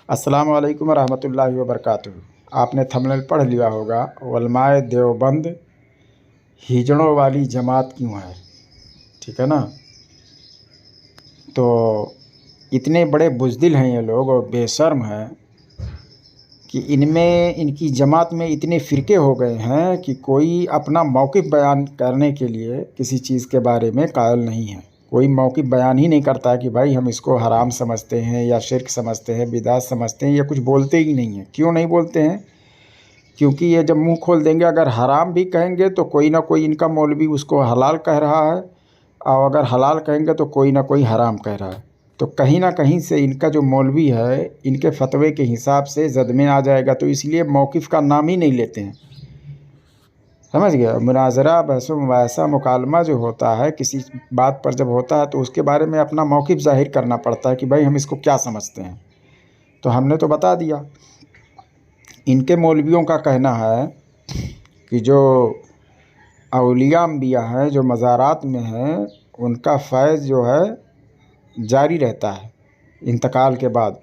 अस्सलाम वालेकुम रहमतुल्लाहि व बरकातुहू। आपने थंबनेल पढ़ लिया होगा, उलमाए देवबंद हिजड़ों वाली जमात क्यों है। ठीक है ना। तो इतने बड़े बुज़दिल हैं ये लोग और बेशर्म हैं कि इनमें इनकी जमात में इतने फ़िरके हो गए हैं कि कोई अपना मौक़िफ़ बयान करने के लिए किसी चीज़ के बारे में कायल नहीं है। कोई मौक़िफ़ बयान ही नहीं करता है कि भाई हम इसको हराम समझते हैं या शिर्क समझते हैं, बिदअत समझते हैं, या कुछ बोलते ही नहीं हैं। क्यों नहीं बोलते हैं? क्योंकि ये जब मुँह खोल देंगे, अगर हराम भी कहेंगे तो कोई ना कोई इनका मौलवी उसको हलाल कह रहा है, और अगर हलाल कहेंगे तो कोई ना कोई हराम कह रहा है। तो कहीं ना कहीं से इनका जो मौलवी है, इनके फतवे के हिसाब से जद में आ जाएगा, तो इसलिए मौक़िफ़ का नाम ही नहीं लेते हैं। समझ गया। मुनाज़रा, बहस मुबाहसा, मुकालमा जो होता है किसी बात पर जब होता है तो उसके बारे में अपना मौक़िफ़ ज़ाहिर करना पड़ता है कि भाई हम इसको क्या समझते हैं। तो हमने तो बता दिया। इनके मौलवियों का कहना है कि जो औलिया अंबिया हैं, जो मज़ारात में हैं, उनका फैज़ जो है जारी रहता है इंतकाल के बाद।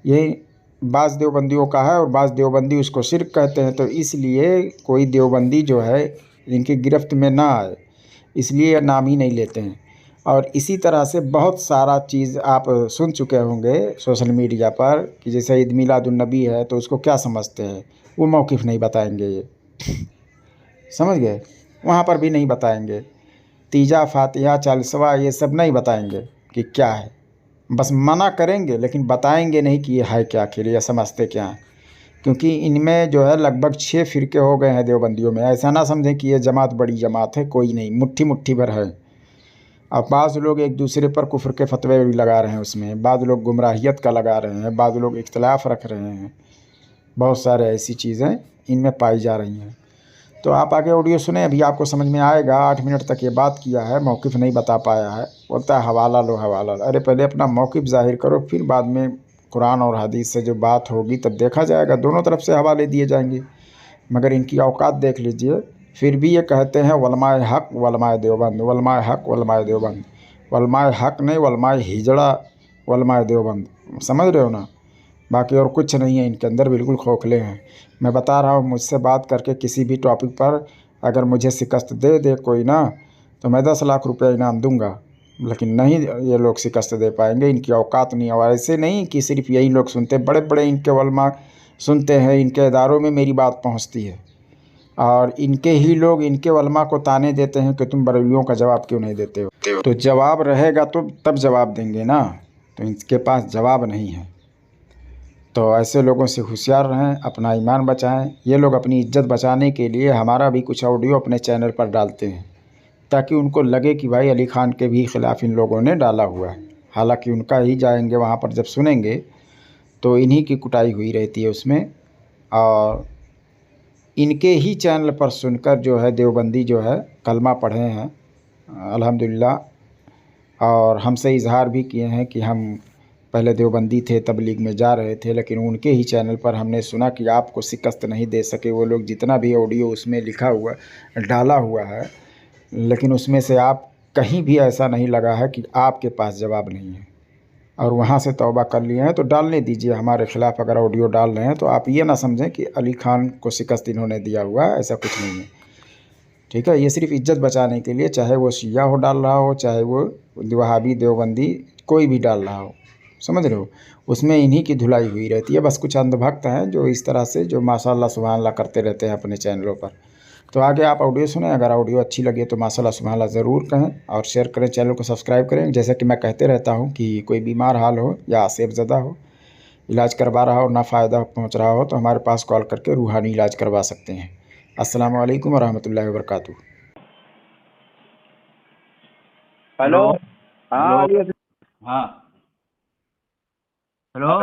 ये बाज़ देवबंदियों का है और बाज़ देवबंदी उसको शिर्क कहते हैं। तो इसलिए कोई देवबंदी जो है इनकी गिरफ्त में ना आए, इसलिए नाम ही नहीं लेते हैं। और इसी तरह से बहुत सारा चीज़ आप सुन चुके होंगे सोशल मीडिया पर कि जैसे ईद मिलादुन्नबी है तो उसको क्या समझते हैं, वो मौक़िफ़ नहीं बताएंगे। ये समझ गए। वहाँ पर भी नहीं बताएंगे। तीजा, फातिहा, चालीसवा, ये सब नहीं बताएंगे कि क्या है। बस मना करेंगे लेकिन बताएंगे नहीं कि ये है क्या, आखिर या समझते क्या हैं। क्योंकि इनमें जो है लगभग 6 फ़िरके हो गए हैं देवबंदियों में। ऐसा ना समझें कि ये जमात बड़ी जमात है, कोई नहीं, मुट्ठी मुट्ठी भर है। अब बाज़ लोग एक दूसरे पर कुफ्र के फतवे भी लगा रहे हैं उसमें, बाज़ लोग गुमराहियत का लगा रहे हैं, बाज़ लोग इख्तिलाफ़ रख रहे हैं। बहुत सारे ऐसी चीज़ें इनमें पाई जा रही हैं। तो आप आगे ऑडियो सुने, अभी आपको समझ में आएगा। 8 मिनट तक ये बात किया है, मौक़िफ़ नहीं बता पाया है। बोलता है हवाला लो, हवाला लो। अरे पहले अपना मौक़िफ़ ज़ाहिर करो, फिर बाद में कुरान और हदीस से जो बात होगी तब देखा जाएगा। दोनों तरफ से हवाले दिए जाएंगे। मगर इनकी औकात देख लीजिए। फिर भी ये कहते हैं उलमाए हक़ उलमाए देवबंद, उलमाए हक़ उलमाए देवबंद। उलमाए हक़ नहीं, उलमाए हिजड़ा, उलमाए देवबंद। समझ रहे हो ना। बाकी और कुछ नहीं है इनके अंदर, बिल्कुल खोखले हैं। मैं बता रहा हूँ, मुझसे बात करके किसी भी टॉपिक पर अगर मुझे शिकस्त दे दे कोई ना, तो मैं 10 लाख रुपया इनाम दूंगा। लेकिन नहीं, ये लोग शिकस्त दे पाएंगे। इनकी औकात नहीं है। और ऐसे नहीं कि सिर्फ यही लोग सुनते, बड़े बड़े इनके उलमा सुनते हैं। इनके इदारों में मेरी बात पहुँचती है और इनके ही लोग इनके उलमा को ताने देते हैं कि तुम बरेलियों का जवाब क्यों नहीं देते हो। तो जवाब रहेगा तो तब जवाब देंगे ना। तो इनके पास जवाब नहीं है। तो ऐसे लोगों से होशियार रहें, अपना ईमान बचाएं। ये लोग अपनी इज्जत बचाने के लिए हमारा भी कुछ ऑडियो अपने चैनल पर डालते हैं, ताकि उनको लगे कि भाई अली ख़ान के भी ख़िलाफ़ इन लोगों ने डाला हुआ है। हालांकि उनका ही जाएंगे वहाँ पर, जब सुनेंगे तो इन्हीं की कुटाई हुई रहती है उसमें। और इनके ही चैनल पर सुनकर जो है देवबंदी जो है कलमा पढ़े हैं अल्हम्दुलिल्लाह। और हमसे इजहार भी किए हैं कि हम पहले देवबंदी थे, तबलीग में जा रहे थे, लेकिन उनके ही चैनल पर हमने सुना कि आपको शिकस्त नहीं दे सके वो लोग। जितना भी ऑडियो उसमें लिखा हुआ डाला हुआ है, लेकिन उसमें से आप कहीं भी ऐसा नहीं लगा है कि आपके पास जवाब नहीं है। और वहाँ से तौबा कर लिए हैं तो डालने दीजिए। हमारे ख़िलाफ़ अगर ऑडियो डाल रहे हैं तो आप ये ना समझें कि अली ख़ान को शिकस्त इन्होंने दिया हुआ है, ऐसा कुछ नहीं है। ठीक है। ये सिर्फ इज्जत बचाने के लिए, चाहे वो शिया हो डाल रहा हो, चाहे वो वहाबी देवबंदी कोई भी डाल रहा हो, समझ रहे हो, उसमें इन्हीं की धुलाई हुई रहती है। बस कुछ अंधभक्त हैं जो इस तरह से जो माशाअल्लाह सुभान अल्लाह करते रहते हैं अपने चैनलों पर। तो आगे आप ऑडियो सुनें। अगर ऑडियो अच्छी लगे तो माशाअल्लाह सुभान अल्लाह ज़रूर कहें और शेयर करें, चैनल को सब्सक्राइब करें। जैसा कि मैं कहते रहता हूँ कि कोई बीमार हाल हो या आसेबज़दा हो, इलाज करवा रहा हो, ना फ़ायदा पहुँच रहा हो, तो हमारे पास कॉल करके रूहानी इलाज करवा सकते हैं। अस्सलाम वालेकुम व रहमतुल्लाहि व बरकातुहू। हेलो। हेलो। हाँ हेलो। अली हाँ। हेलो।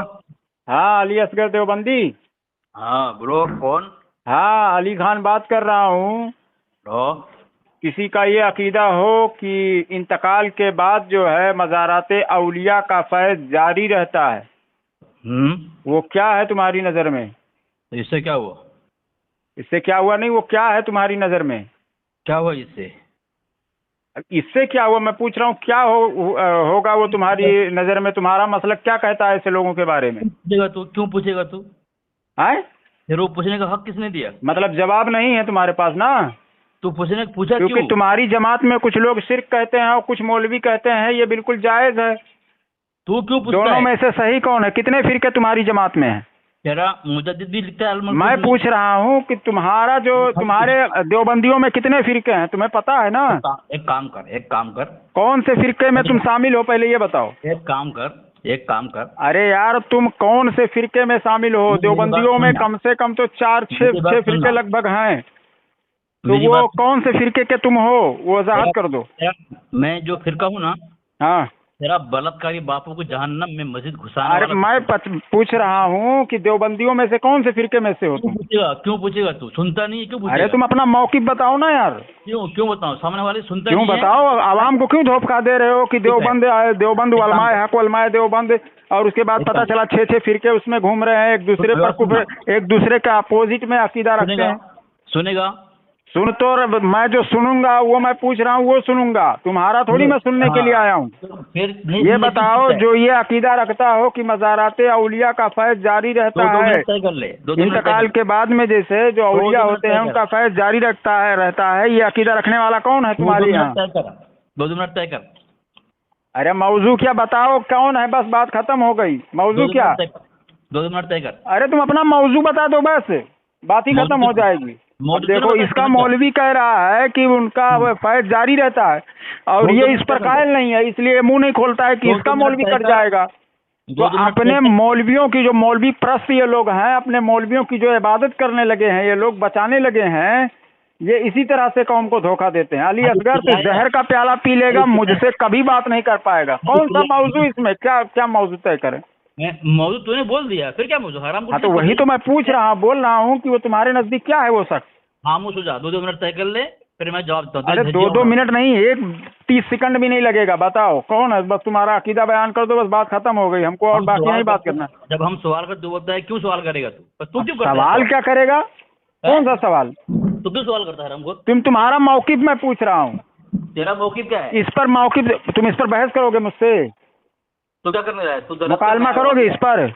हाँ अली असगर देवबंदी। हाँ ब्रो, कौन? हाँ अली खान बात कर रहा हूँ। हेलो। किसी का ये अकीदा हो कि इंतकाल के बाद जो है मज़ारात औलिया का फैज़ जारी रहता है, वो क्या है तुम्हारी नज़र में? तो इससे क्या हुआ? इससे क्या हुआ नहीं, वो क्या है तुम्हारी नज़र में? क्या हुआ इससे? इससे क्या हुआ, मैं पूछ रहा हूँ क्या होगा वो तुम्हारी नजर में, तुम्हारा मसलक क्या कहता है ऐसे लोगों के बारे में? पूछेगा तू, क्यों पूछेगा तू? है फिर वो पूछने का हक किसने दिया? मतलब जवाब नहीं है तुम्हारे पास ना, तू पूछा क्योंकि क्यों? तुम्हारी जमात में कुछ लोग शिर्क कहते हैं और कुछ मौलवी कहते हैं, ये बिल्कुल जायज है। तू क्यों पूछता दोनों है? में से सही कौन है? कितने फिरके तुम्हारी जमात में है? तेरा मुजद्दिद भी लिखता है अल-मकतूब मैं में। पूछ रहा हूँ कि तुम्हारे देवबंदियों में कितने फिरके हैं, तुम्हें पता है ना? एक काम कर कौन से फिरके में तुम शामिल हो, पहले ये बताओ। एक काम कर। अरे यार, तुम कौन से फिरके में शामिल हो? देवबंदियों में कम से कम तो 4-6 फिरके लगभग हैं, तो वो कौन से फिरके के तुम हो, वो वजाहत कर दो। मैं जो फिरका हूँ ना, हाँ, तेरा बलात्कारी बापों को जहन्नम में मस्जिद घुसाने अरे वाला। मैं पूछ रहा हूँ कि देवबंदियों में से कौन से फिरके में से हो तुम? क्यों पूछेगा तू? सुनता नहीं है, क्यों पूछेगा? अरे तुम अपना मौक़िफ़ बताओ ना यार। क्यों बताऊं? सामने वाले सुनता क्यों नहीं है। बताओ, आवाम को क्यों धोखा दे रहे हो कि देवबंद उलमाए हक उलमाए देवबंद, और उसके बाद पता चला 6-6 फिरके उसमें घूम रहे हैं, एक दूसरे पर कुफर, एक दूसरे के अपोजिट में अकीदा रखते हैं। सुनेगा? सुन तो मैं जो सुनूंगा वो मैं पूछ रहा हूँ वो सुनूंगा, तुम्हारा थोड़ी मैं सुनने के लिए आया हूँ। फिर ये बताओ, जो ये अकीदा रखता हो कि मज़ाराते औलिया का फैज़ जारी रहता है, तय कर ले। इंतकाल के बाद में जैसे जो औलिया होते हैं उनका फैज़ जारी रहता है, ये अकीदा रखने वाला कौन है तुम्हारे यहाँ? 2 मिनट तय कर। अरे मौजू क्या बताओ, कौन है? बस बात खत्म हो गई। मौजू क्या? 2 मिनट तय कर। अरे तुम अपना मौजू बता दो, बस बात ही खत्म हो जाएगी। अब देखो, इसका मौलवी कह रहा है कि उनका फैज़ जारी रहता है, और ये इस पर कायल नहीं है, इसलिए मुंह नहीं खोलता है कि इसका मौलवी कट जाएगा। तो अपने मौलवियों की, जो मौलवी प्रस्त ये लोग हैं, अपने मौलवियों की जो इबादत करने लगे हैं, ये लोग बचाने लगे हैं, ये इसी तरह से कौम को धोखा देते हैं। अली असगर तो जहर का प्याला पी लेगा, मुझसे कभी बात नहीं कर पाएगा। कौन सा मौजू इसमें, क्या मौजू तय करें? मौजूद तूने बोल दिया, फिर क्या मौजूद? हराम। हाँ, तो वही तो मैं बोल रहा हूँ कि वो तुम्हारे नजदीक क्या है वो शख्स? खामोश हो जा। 2 मिनट तय कर ले, फिर मैं जवाब दूँ। अरे 2 मिनट नहीं, 30 सेकंड भी नहीं लगेगा। बताओ कौन है, बस तुम्हारा अकीदा बयान कर दो, बस बात खत्म हो गई। हमको और बाकी नहीं बात करना। जब हम सवाल कर, तू बोलता है क्यों सवाल करेगा तू? तू क्यों करता है सवाल? क्या करेगा? कौन सा सवाल? तू क्यों सवाल करता है हमको? तुम्हारा मौक़िफ़ मैं पूछ रहा हूँ। तेरा मौक़िफ़ क्या है? इस पर मौक़िफ़, तुम इस पर बहस करोगे मुझसे? तो क्या करने रहा है तू? मुकालमा करोगे इस पर?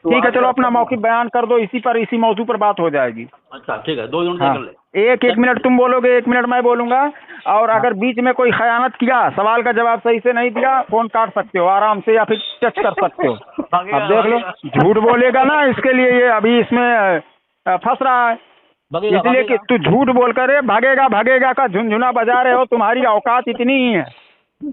ठीक है, चलो अपना मौक़िफ़ बयान कर दो, इसी मौजू पर बात हो जाएगी। अच्छा ठीक है, 2 मिनट हाँ, कर ले। एक मिनट तुम बोलोगे, 1 मिनट मैं बोलूंगा, और अगर बीच में कोई खयानत किया, सवाल का जवाब सही से नहीं दिया, फोन काट सकते हो आराम से, या फिर टच कर सकते हो। अब देख लो, झूठ बोलेगा ना, इसके लिए ये अभी इसमें फंस रहा है, इसलिए कि तू झूठ बोल कर भागेगा का झुनझुना बजा रहे हो। तुम्हारी औकात इतनी ही है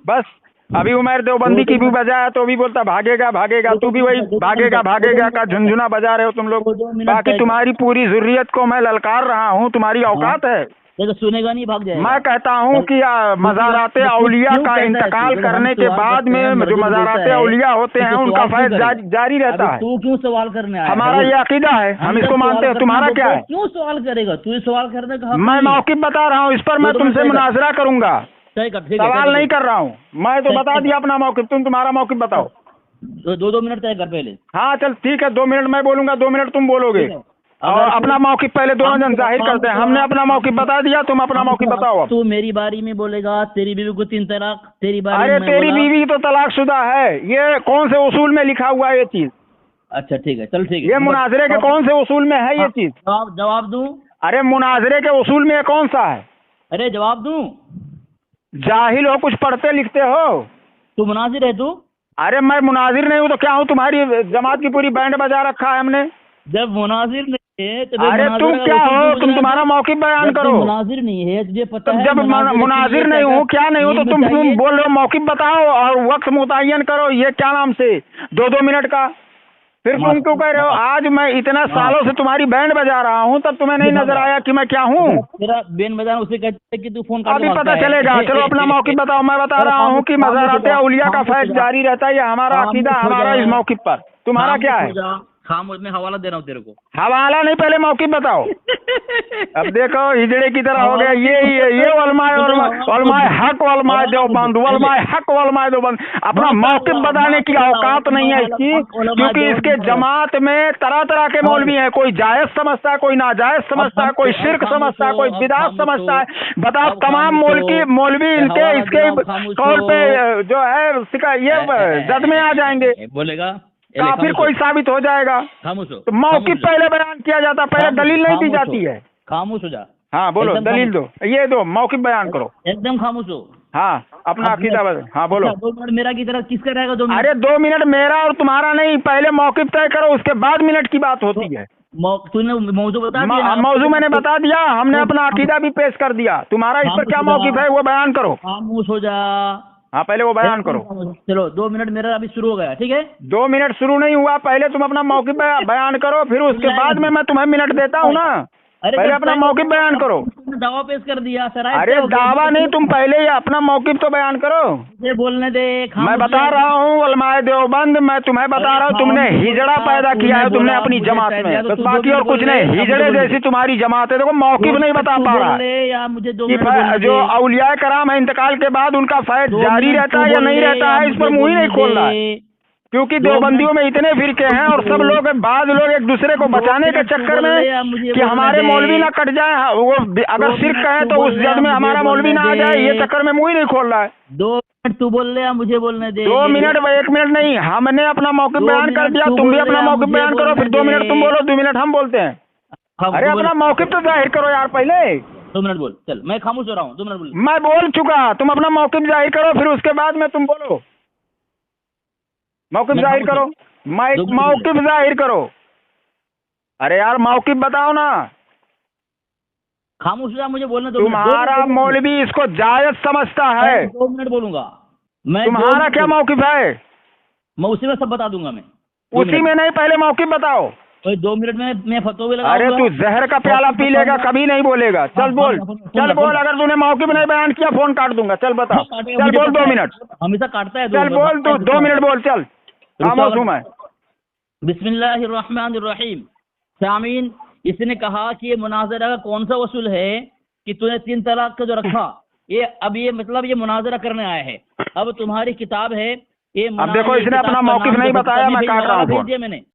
बस। अभी उमर देवबंदी की भी बजाया तो भी बोलता भागेगा, तू भी वही भागेगा का झुनझुना बजा रहे हो तुम लोग। बाकी तुम्हारी पूरी ज़ुर्रियत को मैं ललकार रहा हूँ, तुम्हारी औकात है? सुनेगा नहीं, भाग जाएगा। मैं कहता हूँ कि मज़ाराते औलिया का इंतकाल करने के बाद में जो मज़ाराते औलिया होते हैं उनका फैज़ जारी रहता है। तू क्यों सवाल करने आया? हमारा ये अकीदा है, हम इसको मानते हैं। तुम्हारा क्या है? क्यों सवाल करेगा तू? सवाल करने का मैं मौक़िफ़ बता रहा हूँ, इस पर मैं तुमसे मुनाजरा करूंगा, सवाल नहीं कर रहा हूँ। मैं तो बता दिया अपना मौक़िफ़, तुम्हारा मौक़िफ़ बताओ। 2 मिनट तय कर पहले। हाँ चल ठीक है, 2 मिनट मैं बोलूंगा, 2 मिनट तुम बोलोगे, और अपना मौक़िफ़ पहले दोनों जन जाहिर करते हैं। हमने अपना मौक़िफ़ बता दिया, तुम अपना मौक़िफ़ बताओ अब। तू मेरी बारी में बोलेगा, तेरी बीवी को 3 तलाक, तेरी बारी में। अरे तेरी बीवी तो तलाकशुदा है, ये कौन से उसूल में लिखा हुआ है ये चीज? अच्छा ठीक है, चल ठीक है। ये मुनाजरे के कौन से उसूल में है ये चीज? जवाब दूं? अरे मुनाजरे के उसूल में कौन सा है? अरे जवाब दूं? जाहिल हो, कुछ पढ़ते लिखते हो? तू मुनाजिर है तू? अरे मैं मुनाजिर नहीं हूँ तो क्या हूँ? तुम्हारी जमात की पूरी बैंड बजा रखा है हमने। जब मुनाजिर नहीं है तो अरे तुम क्या हो? तुम तुम्हारा मौक़िफ़ बयान करो। मुनाजिर नहीं है तुझे पता है? जब मुनाजिर नहीं हूँ, क्या नहीं हूँ, तो तुम बोल रहे हो मौक़िफ़ बताओ और वक्त मुतय्यन करो, ये क्या नाम से 2-2 मिनट का? फिर तुम क्यों कह रहे हो? आज मैं इतना सालों से तुम्हारी बैंड बजा रहा हूँ, तब तुम्हें नहीं नजर आया कि मैं क्या हूँ? तेरा बैंड बजाना उसे कहते हैं कि तू फोन कर। अभी पता चलेगा। चलो अपना मौक़िफ़ बताओ। मैं बता रहा हूँ कि मज़ाराते औलिया का फैज़ जारी रहता है, ये हमारा अकीदा, हमारा इस मौक़िफ़ पर। तुम्हारा क्या है? खामोश, मैं हवाला दे रहा हूँ तेरे को। हवाला नहीं, पहले मौक़िफ़ बताओ। अब देखो हिजड़े की तरह हो गया ये उलमाए हक उलमाए देवबंद, उलमाए हक उलमाए देवबंद। अपना मौक़िफ़ बताने की औकात नहीं है इसकी, क्योंकि इसके जमात में तरह तरह के मौलवी हैं। कोई जायज़ समझता है, कोई नाजायज़ समझता है, कोई शिर्क समझता है, कोई बिदात समझता है। बताओ, तमाम मौलवी इनके इसके कौल पे जो है ये जद में आ जाएंगे, बोलेगा काफिर कोई साबित हो जाएगा। खामोश हो, तो मौक़िफ़ पहले बयान किया जाता, पहले दलील नहीं दी जाती है। खामोश हो जा। हाँ बोलो, दलील दो, ये दो, मौक़िफ़ बयान करो। एकदम खामोश हो। हाँ, अपना अकीदा बता। हाँ बोलो। 2 मिनट मेरा की तरह किसका रहेगा? 2 मिनट। अरे 2 मिनट मेरा और तुम्हारा नहीं, पहले मौक़िफ़ तय करो, उसके बाद मिनट की बात होती है। तूने मौजू बता दिया। मौजू मैंने बता दिया, हमने अपना अकीदा भी पेश कर दिया। तुम्हारा इस पर क्या मौक़िफ़ है वो बयान करो। खामोश हो जा। हाँ पहले वो बयान करो। चलो 2 मिनट मेरा अभी शुरू हो गया, ठीक है? 2 मिनट शुरू नहीं हुआ, पहले तुम अपना मौक़िफ़ बयान करो, फिर उसके बाद में मैं तुम्हें मिनट देता हूँ ना। पहले अपना मौक़िफ़ बयान करो। दावा पेश कर दिया सर। अरे दावा नहीं, तुम पहले ही अपना मौक़िफ़ तो बयान करो। मुझे बोलने दे। मैं बता रहा हूँ उलमाए देवबंद, मैं तुम्हें बता रहा हूँ, तुमने हिजड़ा पैदा किया है तुमने अपनी जमात में, बस बाकी और कुछ नहीं। हिजड़े जैसी तुम्हारी जमात है। देखो मौक़िफ़ नहीं बता पा रहा या मुझे जो औलिया कराम है, इंतकाल के बाद उनका फैज़ जारी रहता है या नहीं रहता है, इस पर मुँह ही नहीं खोल रहा है। क्योंकि देवबंदियों में इतने फिरके हैं और सब लोग, बाद लोग एक दूसरे को बचाने के चक्कर में कि हमारे मौलवी ना कट जाए, वो अगर शिर्क कहें तो उस जद में हमारा मौलवी ना आ जाए, ये चक्कर में मुँह ही नहीं खोल रहा है। 2 मिनट तू बोल रहे, मुझे बोलने दे। 2 मिनट 1 मिनट नहीं, हमने अपना मौक़िफ़ बयान कर दिया, तुम भी अपना मौक़िफ़ बयान करो, फिर 2 मिनट तुम बोलो, 2 मिनट हम बोलते हैं। अरे अपना मौक़िफ़ तो जाहिर करो यार पहले। 2 मिनट बोल, चल मैं खामोश हो रहा हूँ। 2 मिनट बोल। मैं बोल चुका, तुम अपना मौक़िफ़ जाहिर करो, फिर उसके बाद में तुम बोलो। मौक़िफ़ जाहिर करो, मौक़िफ़ जाहिर करो। अरे यार मौक़िफ़ बताओ ना। खामोश हो जा, मुझे बोलने दो। तुम्हारा मौलवी इसको जायज़ समझता है। 2 मिनट बोलूंगा मैं। तुम्हारा क्या मौक़िफ़ है? मैं उसी में सब बता दूंगा। मैं उसी में नहीं, पहले मौक़िफ़ बताओ। 2 मिनट में मैं फतवे लगा। अरे तू जहर का प्याला पी लेगा, कभी नहीं बोलेगा। चल बोल, चल बोल। अगर तूने मौक़िफ़ नहीं बयान किया फोन काट दूंगा। चल बता, चल बोल। 2 मिनट हमेशा काटता है। चल बोल, तू 2 मिनट बोल, चल। खामोश हूँ मैं। बिस्मिल्लाहिर्रहमानिर्रहीम। सामीन, इसने कहा कि ये मुनाजरा का कौन सा वसूल है कि तूने 3 तलाक का जो रखा, ये अब ये मतलब ये मुनाजरा करने आया है। अब तुम्हारी किताब है ये। अब देखो इसने अपना मौक़िफ़ नहीं बताया, मैं काट रहा हूँ। भेज दिया मैंने।